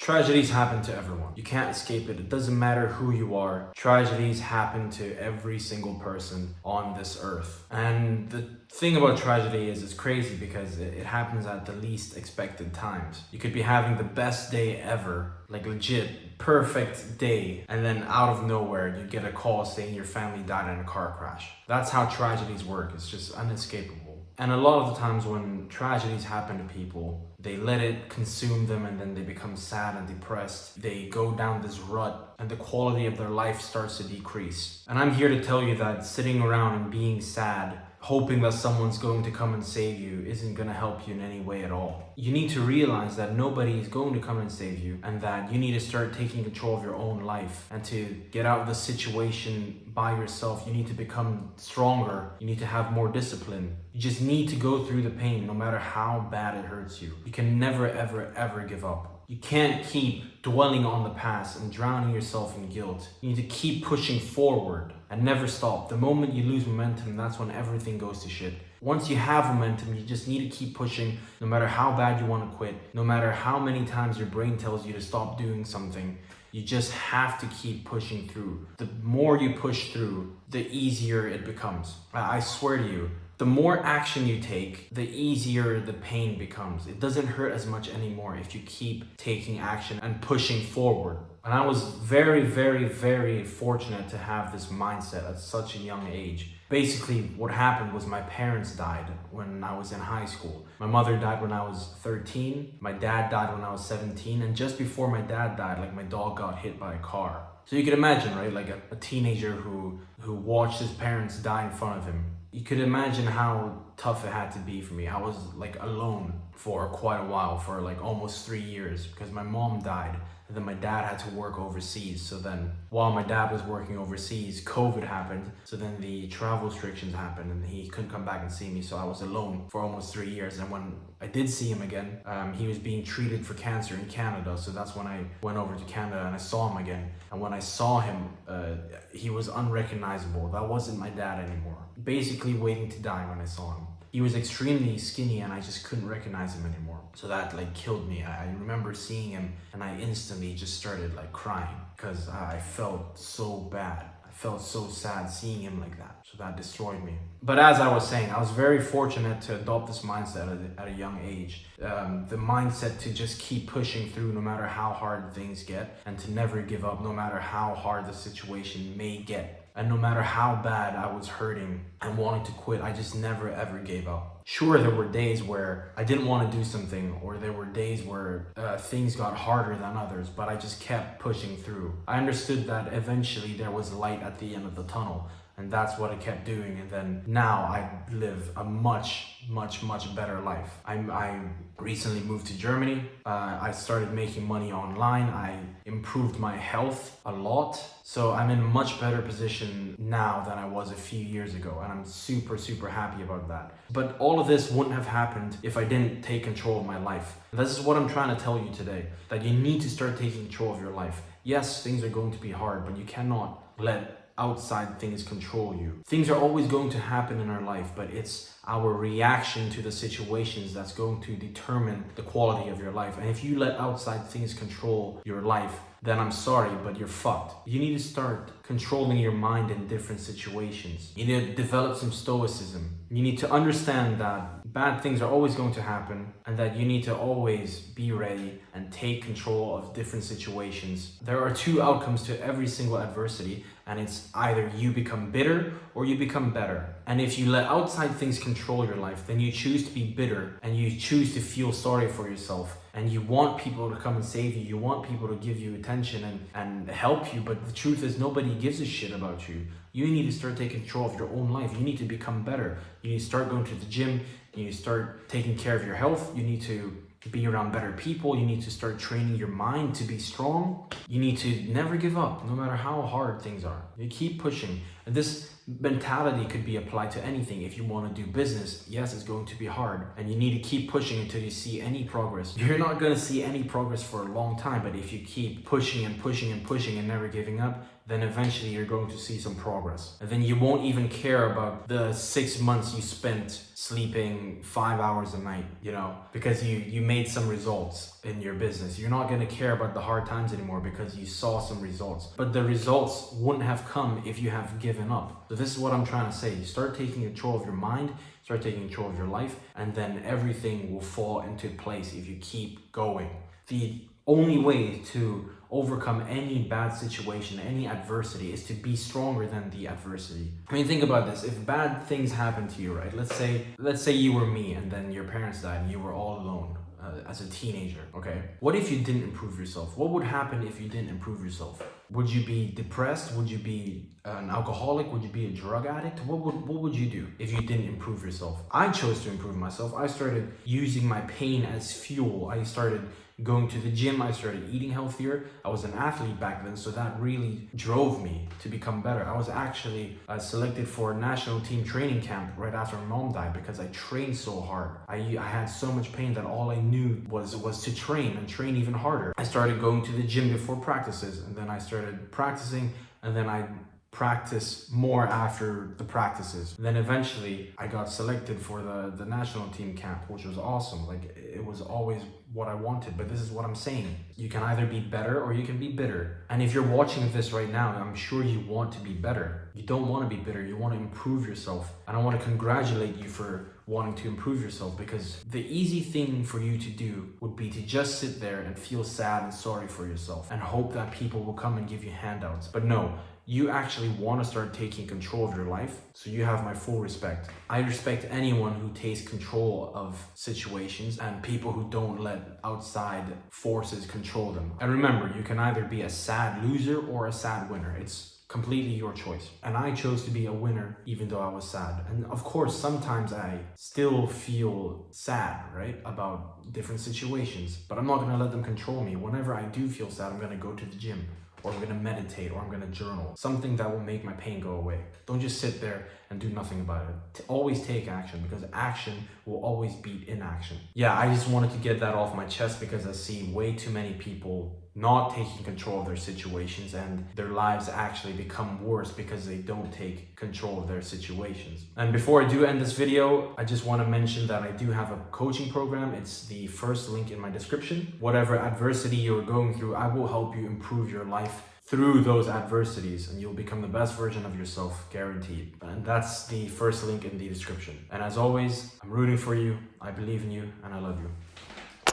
Tragedies happen to everyone. You can't escape it. It doesn't matter who you are. Tragedies happen to every single person on this earth. And the thing about tragedy is it's crazy because it happens at the least expected times. You could be having the best day ever, like legit, perfect day, and then out of nowhere you get a call saying your family died in a car crash. That's how tragedies work. It's just unescapable. And a lot of the times when tragedies happen to people, they let it consume them and then they become sad and depressed. They go down this rut and the quality of their life starts to decrease. And I'm here to tell you that sitting around and being sad, hoping that someone's going to come and save you, isn't going to help you in any way at all. You need to realize that nobody is going to come and save you, and that you need to start taking control of your own life. And to get out of the situation by yourself, you need to become stronger. You need to have more discipline. You just need to go through the pain no matter how bad it hurts you. You can never, ever, ever give up. You can't keep dwelling on the past and drowning yourself in guilt. You need to keep pushing forward and never stop. The moment you lose momentum, that's when everything goes to shit. Once you have momentum, you just need to keep pushing no matter how bad you want to quit, no matter how many times your brain tells you to stop doing something. You just have to keep pushing through. The more you push through, the easier it becomes. I swear to you, the more action you take, the easier the pain becomes. It doesn't hurt as much anymore if you keep taking action and pushing forward. And I was very, very, very fortunate to have this mindset at such a young age. Basically, what happened was my parents died when I was in high school. My mother died when I was 13. My dad died when I was 17. And just before my dad died, like, my dog got hit by a car. So you can imagine, right? Like a teenager who watched his parents die in front of him. You could imagine how tough it had to be for me. I was like alone for quite a while, for like almost 3 years, because my mom died. And then my dad had to work overseas. So then while my dad was working overseas, COVID happened. So then the travel restrictions happened and he couldn't come back and see me. So I was alone for almost 3 years. And when I did see him again, he was being treated for cancer in Canada. So that's when I went over to Canada and I saw him again. And when I saw him, he was unrecognizable. That wasn't my dad anymore. Basically waiting to die when I saw him. He was extremely skinny and I just couldn't recognize him anymore. So that like killed me. I remember seeing him and I instantly just started like crying because I felt so bad. I felt so sad seeing him like that. So that destroyed me. But as I was saying, I was very fortunate to adopt this mindset at a young age. The mindset to just keep pushing through no matter how hard things get, and to never give up no matter how hard the situation may get. And no matter how bad I was hurting and wanting to quit, I just never ever gave up. Sure, there were days where I didn't want to do something, or there were days where things got harder than others, but I just kept pushing through. I understood that eventually there was light at the end of the tunnel, and that's what I kept doing. And then now I live a much, much, much better life. I recently moved to Germany. I started making money online. I improved my health a lot. So I'm in a much better position now than I was a few years ago. And I'm super, super happy about that. But all of this wouldn't have happened if I didn't take control of my life. And this is what I'm trying to tell you today, that you need to start taking control of your life. Yes, things are going to be hard, but you cannot let outside things control you. Things are always going to happen in our life, but it's our reaction to the situations that's going to determine the quality of your life. And if you let outside things control your life, then I'm sorry, but you're fucked. You need to start controlling your mind in different situations. You need to develop some stoicism. You need to understand that bad things are always going to happen, and that you need to always be ready and take control of different situations. There are two outcomes to every single adversity, and it's either you become bitter or you become better. And if you let outside things control your life, then you choose to be bitter and you choose to feel sorry for yourself. And you want people to come and save you. You want people to give you attention and help you. But the truth is, nobody gives a shit about you. You need to start taking control of your own life. You need to become better. You need to start going to the gym. You need to start taking care of your health. You need to be around better people. You need to start training your mind to be strong. You need to never give up, no matter how hard things are. You keep pushing. And this mentality could be applied to anything. If you want to do business, yes, it's going to be hard and you need to keep pushing until you see any progress. You're not going to see any progress for a long time, but if you keep pushing and pushing and pushing and never giving up, then eventually you're going to see some progress. And then you won't even care about the 6 months you spent sleeping 5 hours a night, because you made some results in your business. You're not going to care about the hard times anymore because you saw some results. But the results wouldn't have come if you have given up. So this is what I'm trying to say. You start taking control of your mind, start taking control of your life, and then everything will fall into place if you keep going. The only way to overcome any bad situation, any adversity, is to be stronger than the adversity. I mean, think about this. If bad things happen to you, right? Let's say you were me and then your parents died and you were all alone as a teenager, okay? What if you didn't improve yourself? What would happen if you didn't improve yourself? Would you be depressed? Would you be an alcoholic? Would you be a drug addict? What would you do if you didn't improve yourself? I chose to improve myself. I started using my pain as fuel. I started going to the gym. I started eating healthier. I was an athlete back then, so that really drove me to become better. I was actually selected for a national team training camp right after my mom died because I trained so hard. I had so much pain that all I knew was to train and train even harder. I started going to the gym before practices, and then I started practicing, and then I practice more after the practices. Then eventually I got selected for the national team camp, which was awesome. Like, it was always what I wanted. But this is what I'm saying. You can either be better or you can be bitter. And if you're watching this right now, I'm sure you want to be better. You don't want to be bitter. You want to improve yourself. And I want to congratulate you for wanting to improve yourself, because the easy thing for you to do would be to just sit there and feel sad and sorry for yourself and hope that people will come and give you handouts. But no, you actually want to start taking control of your life. So you have my full respect. I respect anyone who takes control of situations and people who don't let outside forces control them. And remember, you can either be a sad loser or a sad winner. It's completely your choice. And I chose to be a winner even though I was sad. And of course, sometimes I still feel sad, right, about different situations, but I'm not going to let them control me. Whenever I do feel sad, I'm going to go to the gym, or I'm going to meditate, or I'm going to journal. Something that will make my pain go away. Don't just sit there and do nothing about it. Always take action, because action will always beat inaction. Yeah, I just wanted to get that off my chest because I see way too many people not taking control of their situations, and their lives actually become worse because they don't take control of their situations. And before I do end this video, I just want to mention that I do have a coaching program. It's the first link in my description. Whatever adversity you're going through, I will help you improve your life through those adversities, and you'll become the best version of yourself, guaranteed. And that's the first link in the description. And as always, I'm rooting for you, I believe in you, and I love you.